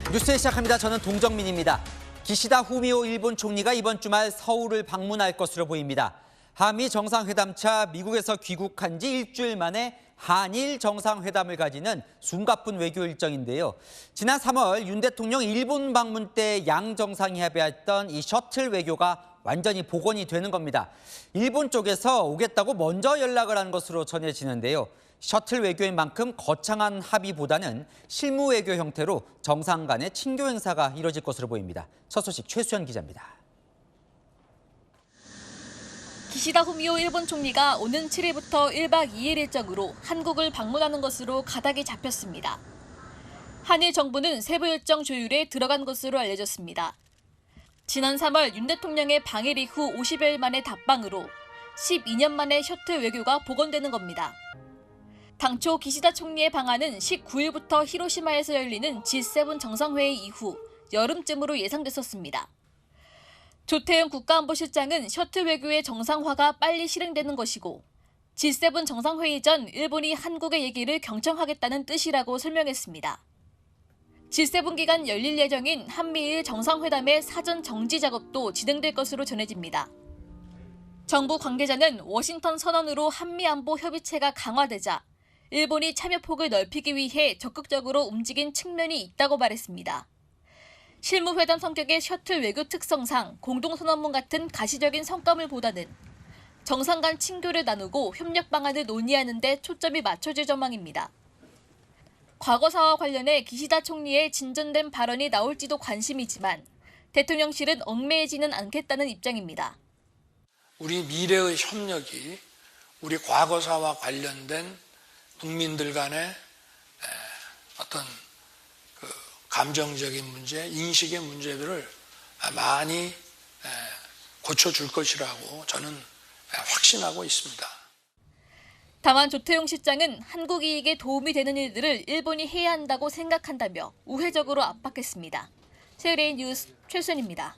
뉴스 시작합니다. 저는 동정민입니다. 기시다 후미오 일본 총리가 이번 주말 서울을 방문할 것으로 보입니다. 한미 정상회담차 미국에서 귀국한 지 일주일 만에 한일 정상회담을 가지는 숨가쁜 외교 일정인데요. 지난 3월 윤 대통령 일본 방문 때 양 정상이 협의했던 이 셔틀 외교가 완전히 복원이 되는 겁니다. 일본 쪽에서 오겠다고 먼저 연락을 한 것으로 전해지는데요. 셔틀 외교인 만큼 거창한 합의보다는 실무 외교 형태로 정상 간의 친교 행사가 이뤄질 것으로 보입니다. 첫 소식 최수연 기자입니다. 기시다 후미오 일본 총리가 오는 7일부터 1박 2일 일정으로 한국을 방문하는 것으로 가닥이 잡혔습니다. 한일 정부는 세부 일정 조율에 들어간 것으로 알려졌습니다. 지난 3월 윤 대통령의 방일 이후 50여일 만의 답방으로 12년 만에 셔틀 외교가 복원되는 겁니다. 당초 기시다 총리의 방안은 19일부터 히로시마에서 열리는 G7 정상회의 이후 여름쯤으로 예상됐었습니다. 조태용 국가안보실장은 셔틀 외교의 정상화가 빨리 실행되는 것이고 G7 정상회의 전 일본이 한국의 얘기를 경청하겠다는 뜻이라고 설명했습니다. G7 기간 열릴 예정인 한미일 정상회담의 사전 정지 작업도 진행될 것으로 전해집니다. 정부 관계자는 워싱턴 선언으로 한미안보 협의체가 강화되자 일본이 참여폭을 넓히기 위해 적극적으로 움직인 측면이 있다고 말했습니다. 실무회담 성격의 셔틀 외교 특성상 공동선언문 같은 가시적인 성과물보다는 정상 간 친교를 나누고 협력 방안을 논의하는 데 초점이 맞춰질 전망입니다. 과거사와 관련해 기시다 총리의 진전된 발언이 나올지도 관심이지만 대통령실은 얽매이지는 않겠다는 입장입니다. 우리 미래의 협력이 우리 과거사와 관련된 국민들 간의 어떤 감정적인 문제, 인식의 문제들을 많이 고쳐줄 것이라고 저는 확신하고 있습니다. 다만 조태용 실장은 한국 이익에 도움이 되는 일들을 일본이 해야 한다고 생각한다며 우회적으로 압박했습니다. 세계인 뉴스 최수연입니다.